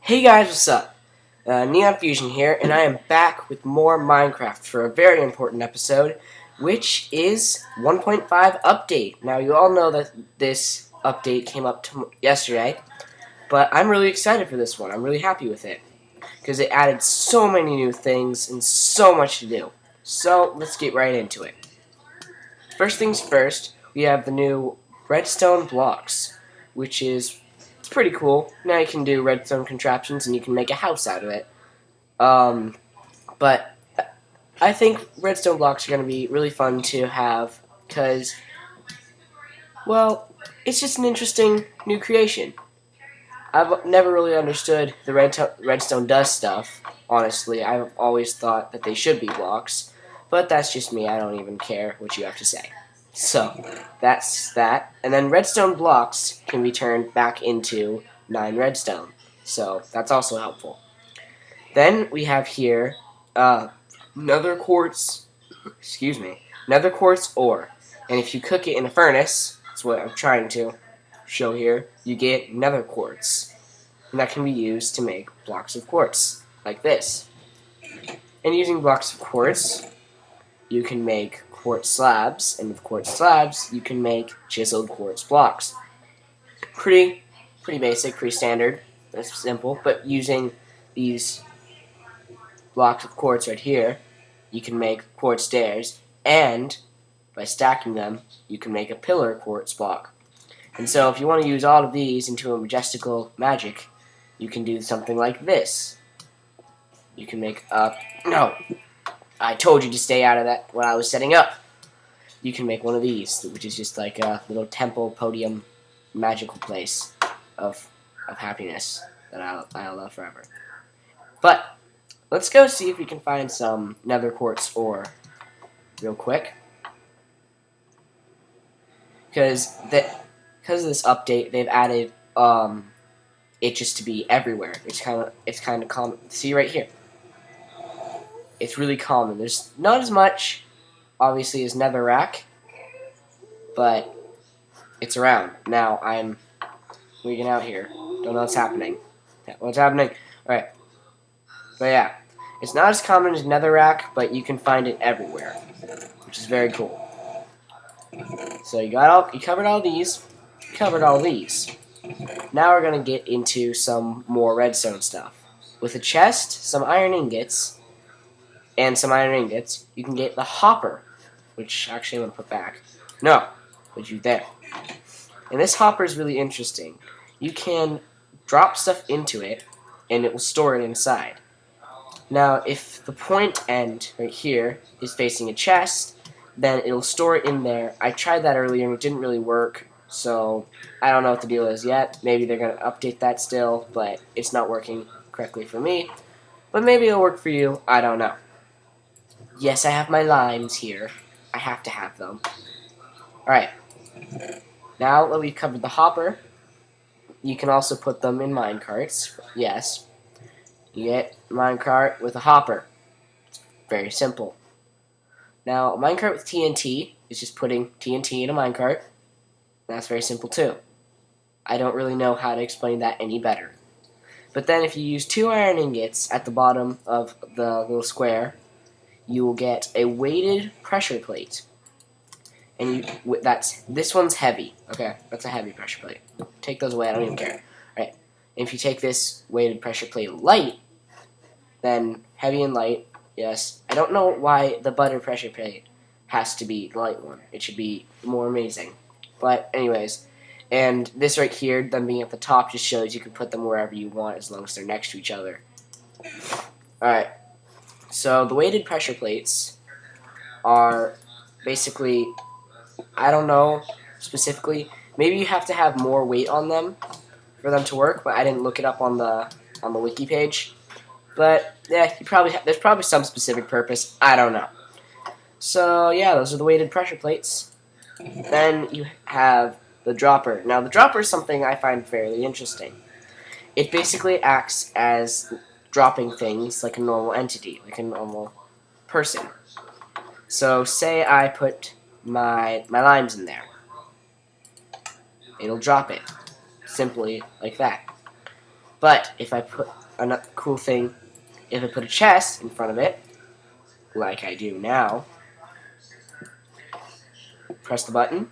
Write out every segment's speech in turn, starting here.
Hey guys, what's up? Neon Fusion here, and I am back with more Minecraft for a very important episode, which is 1.5 update. Now, you all know that this update came up yesterday, but I'm really excited for this one. I'm really happy with it, because it added so many new things and so much to do. So, let's get right into it. First things first, we have the new redstone blocks, which is it's pretty cool. Now you can do redstone contraptions and you can make a house out of it. But I think redstone blocks are going to be really fun to have because, well, it's just an interesting new creation. I've never really understood the redstone does stuff. Honestly, I've always thought that they should be blocks, but that's just me. I don't even care what you have to say. So, that's that. And then redstone blocks can be turned back into 9 redstone. So, that's also helpful. Then we have here nether quartz, nether quartz ore. And if you cook it in a furnace, that's what I'm trying to show here, you get nether quartz. And that can be used to make blocks of quartz, like this. And using blocks of quartz, you can make quartz slabs, and with quartz slabs, you can make chiseled quartz blocks. Pretty basic, pretty standard. That's simple, but using these blocks of quartz right here, you can make quartz stairs, and by stacking them, you can make a pillar quartz block. And so if you want to use all of these into a majestical magic, you can do something like this. You can make no, I told you to stay out of that what I was setting up. You can make one of these, which is just like a little temple, podium, magical place of happiness that I'll love forever. But let's go see if we can find some nether quartz ore real quick. Because of this update, they've added it just to be everywhere. It's kind of common. See right here. It's really common. There's not as much, obviously, as netherrack, but it's around. Now I'm leaking out here. Don't know what's happening. What's happening? All right. But yeah, it's not as common as netherrack, but you can find it everywhere, which is very cool. So you covered all these, covered all these. Now we're gonna get into some more redstone stuff. With a chest, some iron ingots, you can get the hopper, which actually I'm gonna put back. No, put you there. And this hopper is really interesting. You can drop stuff into it, and it will store it inside. Now, if the point end right here is facing a chest, then it'll store it in there. I tried that earlier and it didn't really work, so I don't know what the deal is yet. Maybe they're going to update that still, but it's not working correctly for me. But maybe it'll work for you. I don't know. Yes, I have my limes here. I have to have them. Alright. Now that we've covered the hopper, you can also put them in minecarts. Yes. You get a minecart with a hopper. It's very simple. Now, a minecart with TNT is just putting TNT in a minecart. That's very simple too. I don't really know how to explain that any better. But then if you use 2 iron ingots at the bottom of the little square, you will get a weighted pressure plate. And this one's heavy. Okay, that's a heavy pressure plate. Take those away, I don't even care. Alright, and if you take this weighted pressure plate light, then heavy and light, yes. I don't know why the butter pressure plate has to be the light one. It should be more amazing. But anyways, and this right here, them being at the top, just shows you can put them wherever you want as long as they're next to each other. Alright, so the weighted pressure plates are basically, I don't know specifically, maybe you have to have more weight on them for them to work, but I didn't look it up on the wiki page. But yeah, there's probably some specific purpose. I don't know. So yeah, those are the weighted pressure plates. Then you have the dropper. Now the dropper is something I find fairly interesting. It basically acts as dropping things like a normal entity, like a normal person. So say I put my limes in there. It'll drop it. Simply like that. But if I put a cool thing, if I put a chest in front of it, like I do now, press the button,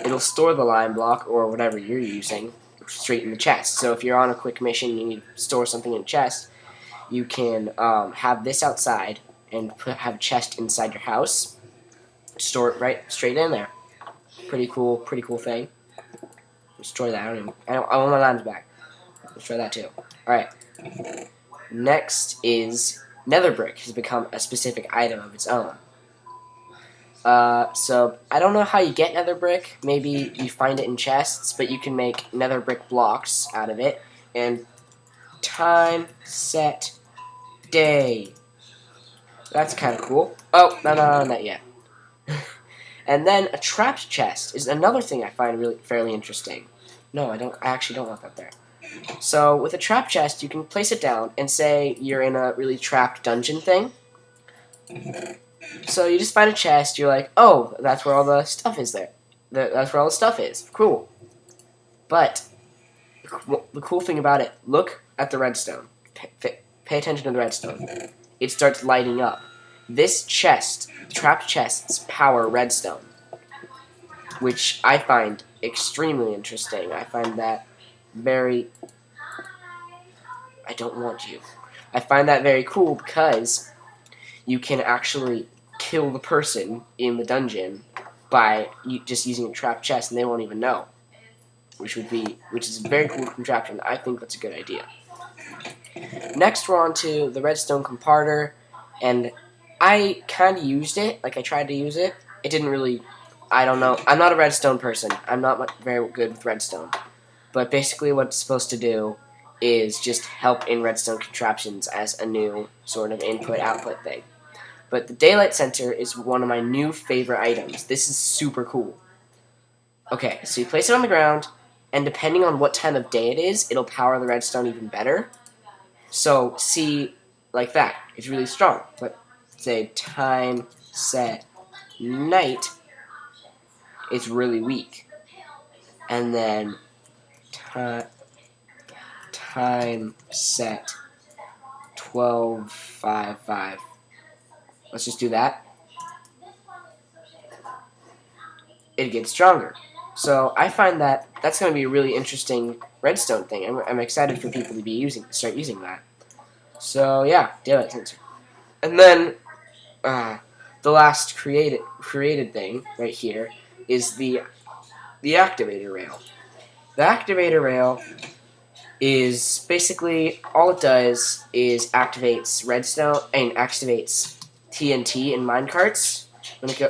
it'll store the lime block or whatever you're using straight in the chest. So if you're on a quick mission and you need to store something in a chest, you can have this outside and have a chest inside your house. Store it right straight in there. Pretty cool thing. Destroy that. I want my limes back. Destroy that too. Alright. Next is nether brick has become a specific item of its own. So I don't know how you get nether brick. Maybe you find it in chests, but you can make nether brick blocks out of it. And time, set, day. That's kind of cool. Oh, no, not yet. And then a trapped chest is another thing I find really fairly interesting. No, I actually don't want that there. So with a trap chest, you can place it down and say you're in a really trapped dungeon thing. So you just find a chest, you're like, oh, that's where all the stuff is there. That's where all the stuff is. Cool. But the cool thing about it, look at the redstone. Pay attention to the redstone. It starts lighting up. This chest, trapped chests, power redstone, which I find extremely interesting. I find that very... I don't want you. I find that very cool because you can actually kill the person in the dungeon by just using a trapped chest, and they won't even know. Which is a very cool contraption. I think that's a good idea. Next, we're on to the redstone comparter, and I kind of used it. Like, I tried to use it. It didn't really... I don't know. I'm not a redstone person. I'm not very good with redstone. But basically what it's supposed to do is just help in redstone contraptions as a new sort of input-output thing. But the daylight sensor is one of my new favorite items. This is super cool. Okay, so you place it on the ground, and depending on what time of day it is, it'll power the redstone even better. So, see, like that. It's really strong. But say time, set, night, it's really weak. And then time, set, 12:55. Let's just do that. It gets stronger. So I find that that's going to be a really interesting redstone thing. I'm excited for people to start using that. So yeah, daylight sensor. And then the last created thing right here is the activator rail. The activator rail is basically all it does is activates redstone and activates TNT in minecarts.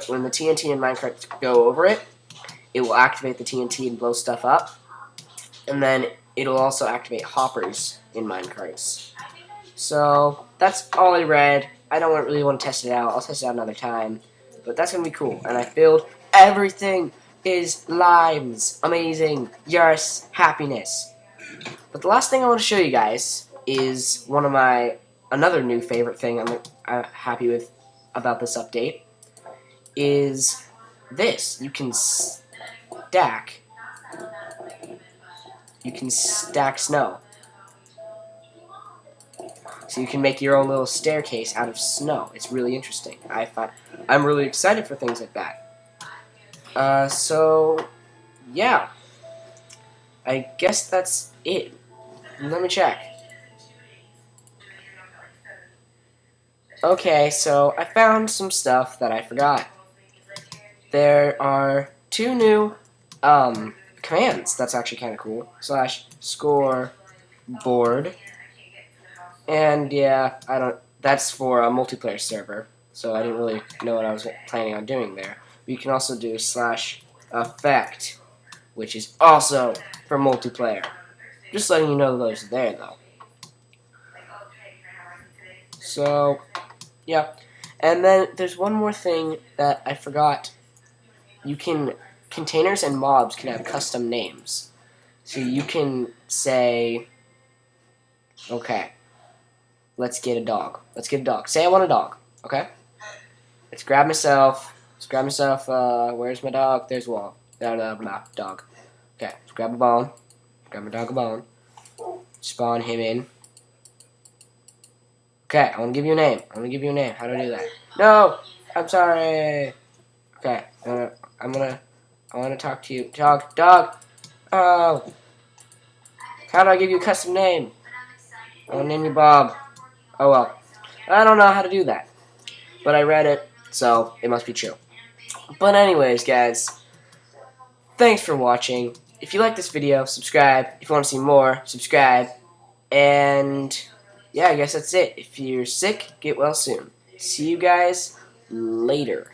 When the TNT in minecarts go over it, it will activate the TNT and blow stuff up. And then it'll also activate hoppers in minecarts. So that's all I read. I don't really want to test it out. I'll test it out another time. But that's going to be cool. And I filled everything is limes. Amazing. Yes. Happiness. But the last thing I want to show you guys is another new favorite thing I'm happy with about this update is this. You can stack snow. So you can make your own little staircase out of snow. It's really interesting. I'm really excited for things like that. So yeah. I guess that's it. Let me check. Okay, so I found some stuff that I forgot. There are 2 new commands. That's actually kind of cool. /scoreboard. And yeah, that's for a multiplayer server. So I didn't really know what I was planning on doing there. You can also do /effect, which is also for multiplayer. Just letting you know those are there, though. So, yeah. And then there's one more thing that I forgot. Containers and mobs can have custom names. So you can say, okay, let's get a dog. Say I want a dog, okay? Let's grab myself, where's my dog? There's Wall. Dog. Okay, let's grab a bone. Grab my dog a bone. spawn him in. Okay, I want to give you a name. I want to give you a name. How do I do that? No! I'm sorry! Okay, I want to talk to you. Dog! Oh! How do I give you a custom name? I want to name you Bob. Oh well. I don't know how to do that. But I read it, so it must be true. But anyways, guys, thanks for watching. If you like this video, subscribe. If you want to see more, subscribe. And yeah, I guess that's it. If you're sick, get well soon. See you guys later.